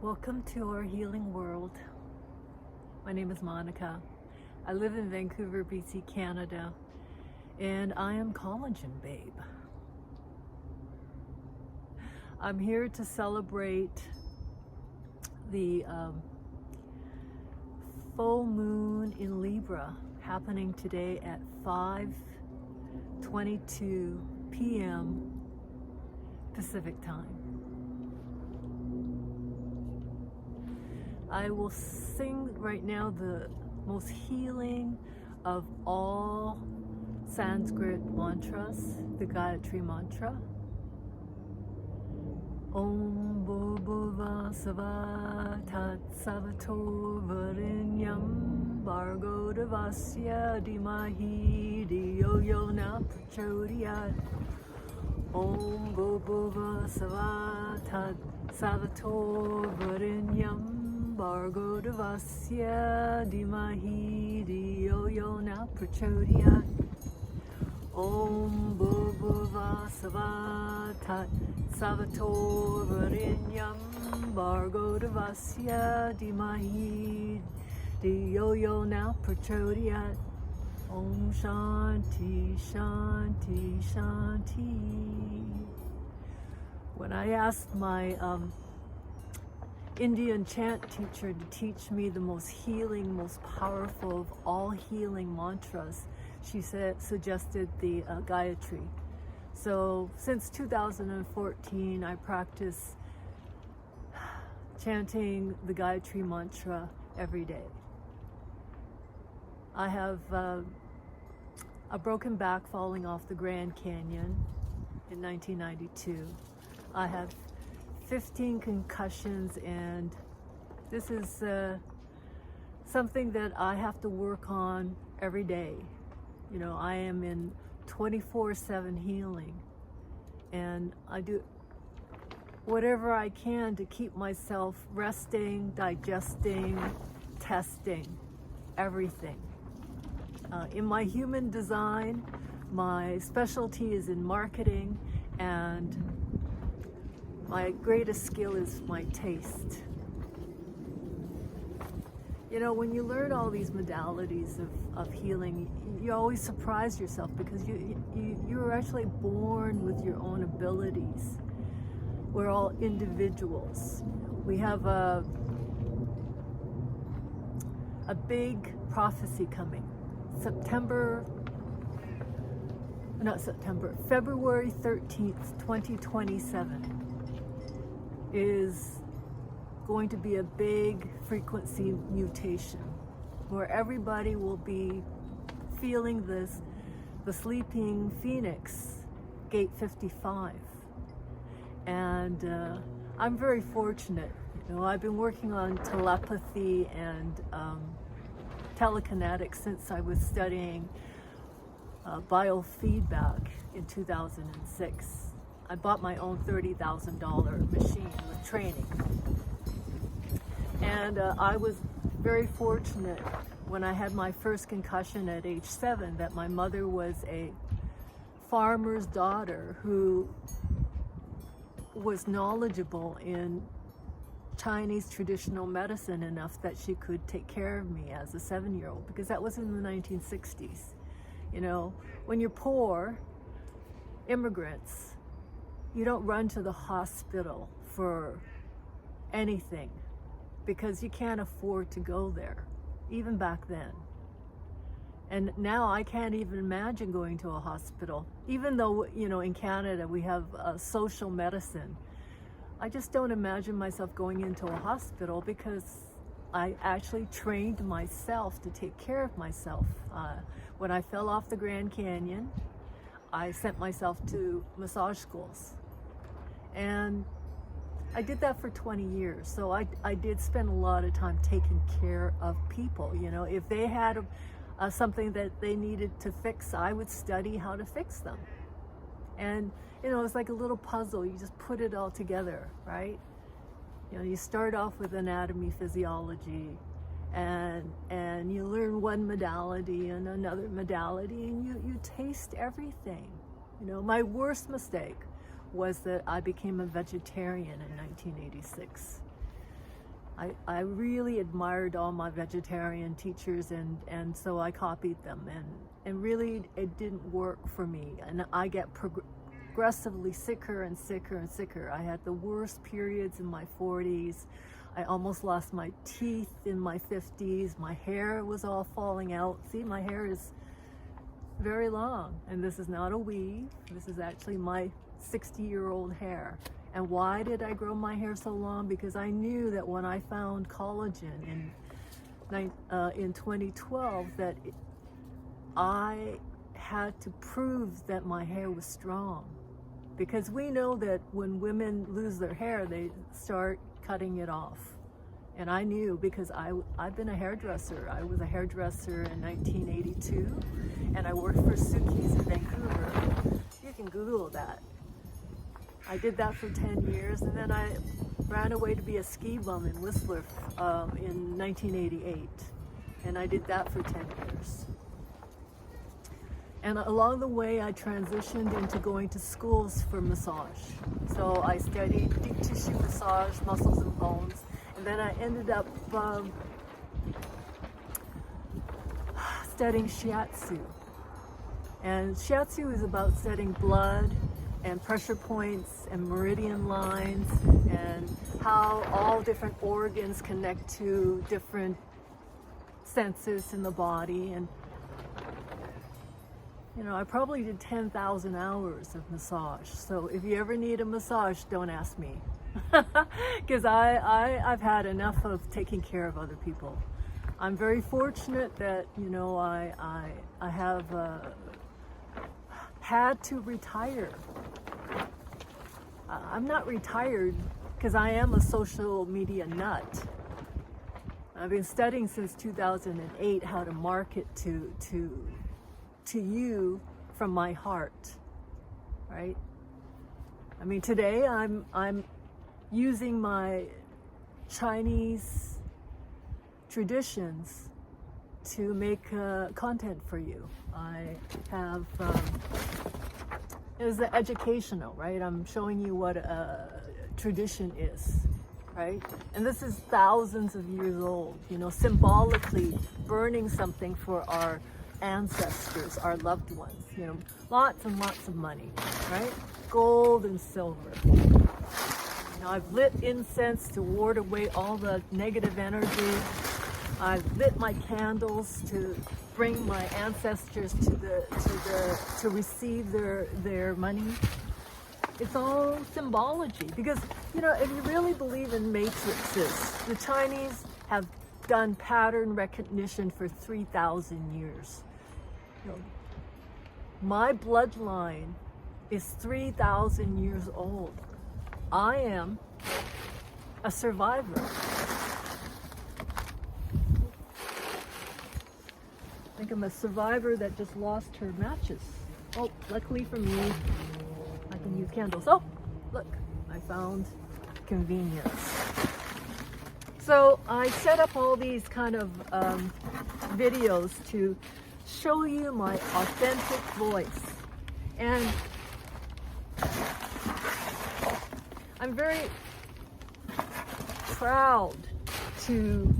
Welcome to our healing world. My name is Monica. I live in Vancouver, BC, Canada, and I am collagen babe. I'm here to celebrate the full moon in Libra happening today at 5:22 p.m. Pacific time. I will sing right now the most healing of all Sanskrit mantras, the Gayatri mantra. Om Bhurбhuvah Svah Tat Savato Varinyam Bhargo Devasya Dhimahi Dhiyo Yo Na Prachodayat. Om Bhurбhuvah Svah Tat Savato Varinyam Bhargo Devasya Dhimahi Dhiyo Yo Na Prachodayat. Om Bhurбhuvah Svah Tat Savato Varinyam Bhargo Devasya Dhimahi Dhiyo Yo Na Prachodayat. Om Shanti Shanti Shanti. When I asked my Indian chant teacher to teach me the most healing, most powerful of all healing mantras, she suggested the Gayatri. So since 2014, I practice chanting the Gayatri mantra every day. I have a broken back falling off the Grand Canyon in 1992. I have 15 concussions, and this is something that I have to work on every day. You know, I am in 24/7 healing, and I do whatever I can to keep myself resting, digesting, testing, everything. In my human design, my specialty is in marketing, and my greatest skill is my taste. You know, when you learn all these modalities of healing, you always surprise yourself because you're actually born with your own abilities. We're all individuals. We have a big prophecy coming. February 13th, 2027 is going to be a big frequency mutation where everybody will be feeling the sleeping phoenix, gate 55. And I'm very fortunate. You know, I've been working on telepathy and telekinetics since I was studying biofeedback in 2006. I bought my own $30,000 machine with training. And I was very fortunate when I had my first concussion at age 7 that my mother was a farmer's daughter who was knowledgeable in Chinese traditional medicine enough that she could take care of me as a 7-year-old, because that was in the 1960s. You know, when you're poor, immigrants, you don't run to the hospital for anything because you can't afford to go there, even back then. And now I can't even imagine going to a hospital, even though, you know, in Canada we have social medicine. I just don't imagine myself going into a hospital because I actually trained myself to take care of myself. When I fell off the Grand Canyon, I sent myself to massage schools. And I did that for 20 years. So I did spend a lot of time taking care of people. You know, if they had something that they needed to fix, I would study how to fix them. And, you know, it's like a little puzzle. You just put it all together, right? You know, you start off with anatomy, physiology, and you learn one modality and another modality, and you taste everything. You know, my worst mistake was that I became a vegetarian in 1986. I really admired all my vegetarian teachers, and so I copied them, and really it didn't work for me, and I get progressively sicker and sicker and sicker. I had the worst periods in my 40s. I almost lost my teeth in my 50s. My hair was all falling out. See, my hair is very long, and this is not a weave. This is actually my 60-year-old hair. And why did I grow my hair so long? Because I knew that when I found collagen in 2012, that I had to prove that my hair was strong. Because we know that when women lose their hair, they start cutting it off. And I knew, because I've been a hairdresser. I was a hairdresser in 1982, and I worked for Suki's in Vancouver. You can Google that. I did that for 10 years, and then I ran away to be a ski bum in Whistler in 1988. And I did that for 10 years. And along the way, I transitioned into going to schools for massage. So I studied deep tissue massage, muscles and bones, and then I ended up studying shiatsu. And shiatsu is about studying blood and pressure points and meridian lines, and how all different organs connect to different senses in the body. And you know, I probably did 10,000 hours of massage. So if you ever need a massage, don't ask me. Because I've had enough of taking care of other people. I'm very fortunate that, you know, I have had to retire. I'm not retired because I am a social media nut. I've been studying since 2008 how to market to you from my heart, right? I mean, today I'm using my Chinese traditions to make content for you. I have is educational, right? I'm showing you what a tradition is, right? And this is thousands of years old, you know, symbolically burning something for our ancestors, our loved ones, you know, lots and lots of money, right? Gold and silver. You know, I've lit incense to ward away all the negative energy. I've lit my candles to bring my ancestors to receive their money. It's all symbology, because, you know, if you really believe in matrices, the Chinese have done pattern recognition for 3,000 years. You know, my bloodline is 3,000 years old. I am a survivor. I think I'm a survivor that just lost her matches. Oh, luckily for me, I can use candles. Oh, look, I found convenience. So I set up all these kind of videos to show you my authentic voice. And I'm very proud to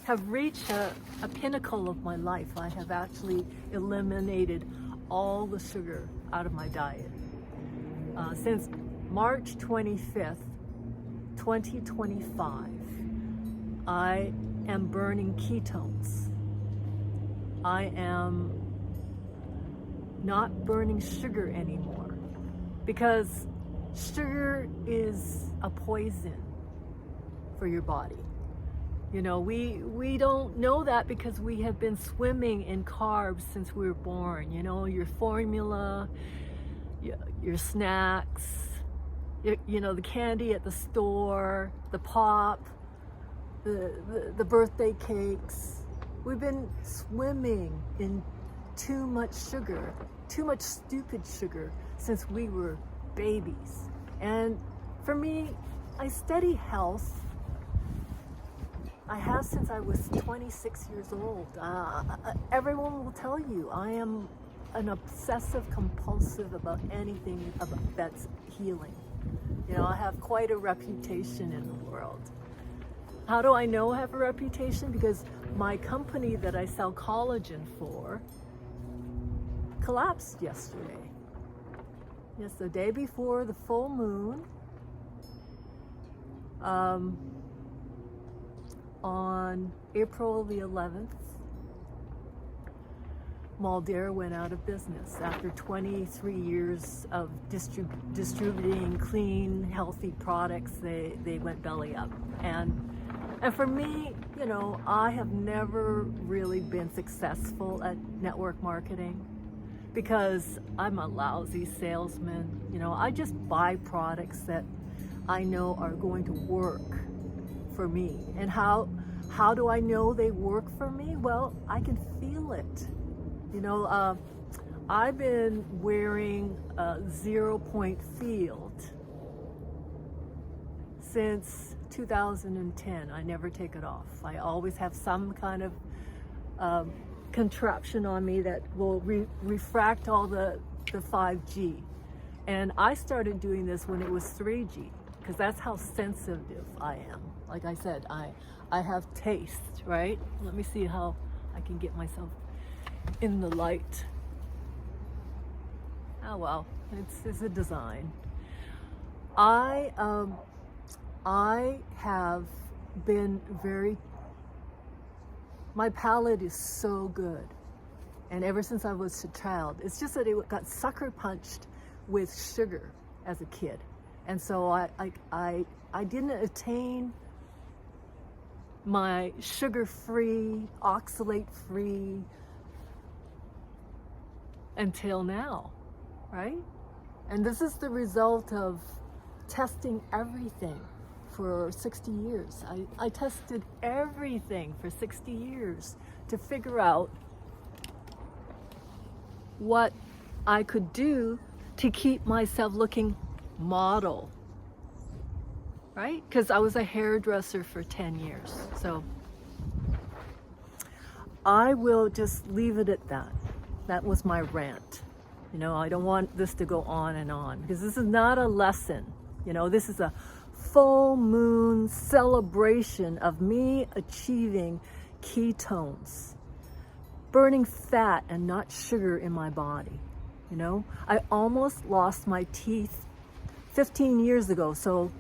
have reached a pinnacle of my life. I have actually eliminated all the sugar out of my diet. Since March 25th, 2025, I am burning ketones. I am not burning sugar anymore, because sugar is a poison for your body. You know, we don't know that because we have been swimming in carbs since we were born. You know, your formula, your snacks, you know, the candy at the store, the pop, the birthday cakes. We've been swimming in too much sugar, too much stupid sugar since we were babies. And for me, I study health. I have since I was 26 years old. Everyone will tell you I am an obsessive compulsive about anything that's healing. You know, I have quite a reputation in the world. How do I know I have a reputation? Because my company that I sell collagen for collapsed yesterday. Yes, the day before the full moon. On April the 11th, Maldare went out of business after 23 years of distributing clean, healthy products. They went belly up. And for me, you know, I have never really been successful at network marketing because I'm a lousy salesman. You know, I just buy products that I know are going to work for me. And how do I know they work for me? Well, I can feel it. You know, I've been wearing a 0-point field since 2010. I never take it off. I always have some kind of contraption on me that will refract all the 5G. And I started doing this when it was 3G, because that's how sensitive I am. Like I said, I have taste, right? Let me see how I can get myself in the light. Oh well, it's a design. I have been my palate is so good, and ever since I was a child, it's just that it got sucker punched with sugar as a kid, and so I didn't attain my sugar-free, oxalate-free until now, right? And this is the result of testing everything for 60 years. I tested everything for 60 years to figure out what I could do to keep myself looking model, right? Because I was a hairdresser for 10 years. So I will just leave it at that. That was my rant. You know, I don't want this to go on and on, because this is not a lesson. You know, this is a full moon celebration of me achieving ketones, burning fat and not sugar in my body. You know, I almost lost my teeth 15 years ago. So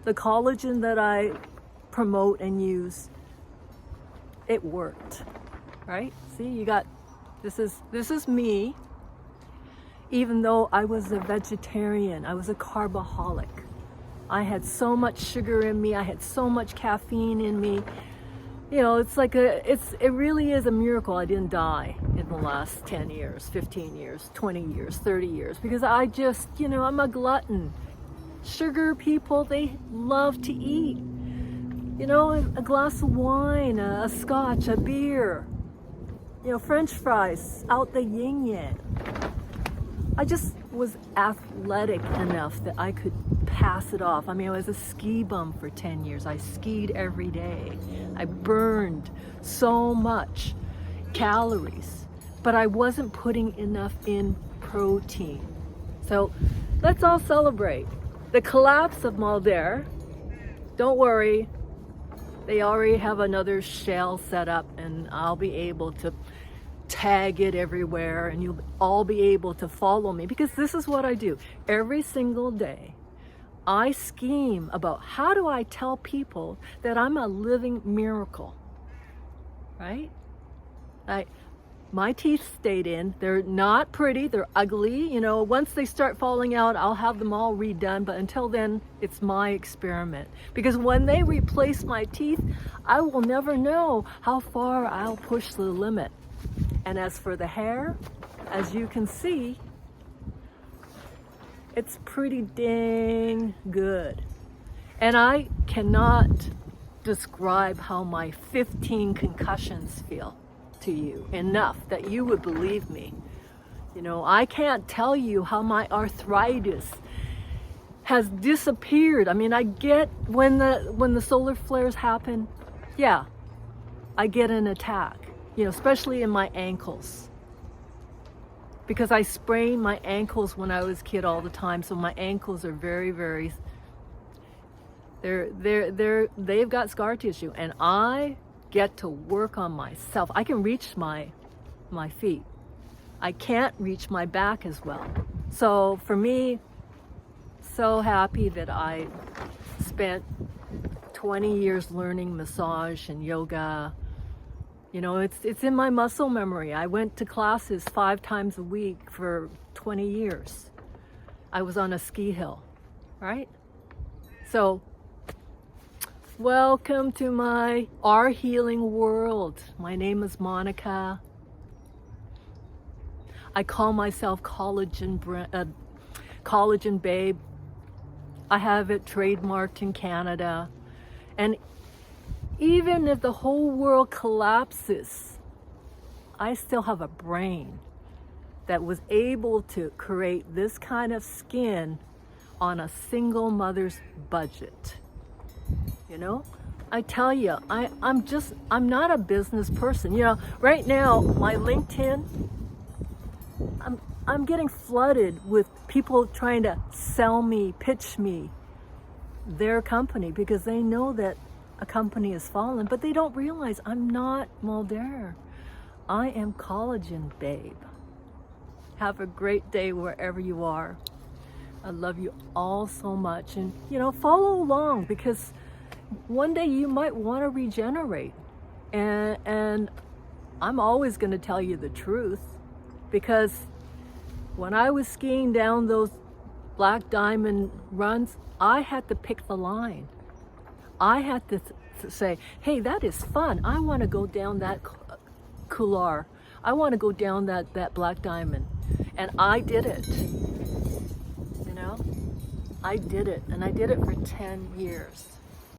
the collagen that I promote and use, it worked, right? See, you got, this is me. Even though I was a vegetarian, I was a carboholic. I had so much sugar in me, I had so much caffeine in me. You know, it's like it really is a miracle I didn't die in the last 10 years, 15 years, 20 years, 30 years, because I just, you know, I'm a glutton. Sugar people, they love to eat. You know, a glass of wine, a scotch, a beer, you know, French fries, out the yin yang. I just was athletic enough that I could pass it off. I mean, I was a ski bum for 10 years. I skied every day. I burned so much calories, but I wasn't putting enough in protein. So let's all celebrate the collapse of Maldare. Don't worry, they already have another shell set up, and I'll be able to tag it everywhere, and you'll all be able to follow me, because this is what I do every single day. I scheme about how do I tell people that I'm a living miracle, right? My teeth stayed in. They're not pretty, they're ugly. You know, once they start falling out, I'll have them all redone, but until then, it's my experiment. Because when they replace my teeth, I will never know how far I'll push the limit. And as for the hair, as you can see, it's pretty dang good. And I cannot describe how my 15 concussions feel to you enough that you would believe me. You know, I can't tell you how my arthritis has disappeared. I mean, I get when the solar flares happen, yeah, I get an attack. You know, especially in my ankles, because I sprained my ankles when I was a kid all the time. So my ankles are very, very They've got scar tissue, and I get to work on myself. I can reach my feet. I can't reach my back as well. So for me, so happy that I spent 20 years learning massage and yoga. You know, it's in my muscle memory. I went to classes 5 times a week for 20 years. I was on a ski hill, right? So, welcome to our healing world. My name is Monica. I call myself collagen babe. I have it trademarked in Canada. And even if the whole world collapses, I still have a brain that was able to create this kind of skin on a single mother's budget. You know, I tell you, I'm not a business person. You know, right now, my LinkedIn, I'm getting flooded with people trying to sell me, pitch me their company because they know that a company has fallen, but they don't realize I'm not Mulder. I am collagen babe. Have a great day wherever you are. I love you all so much, and you know, follow along because one day you might want to regenerate, and I'm always going to tell you the truth because when I was skiing down those black diamond runs, I had to pick the line. I had to say, hey, that is fun. I want to go down that couloir. I want to go down that black diamond. And I did it. You know, I did it. And I did it for 10 years.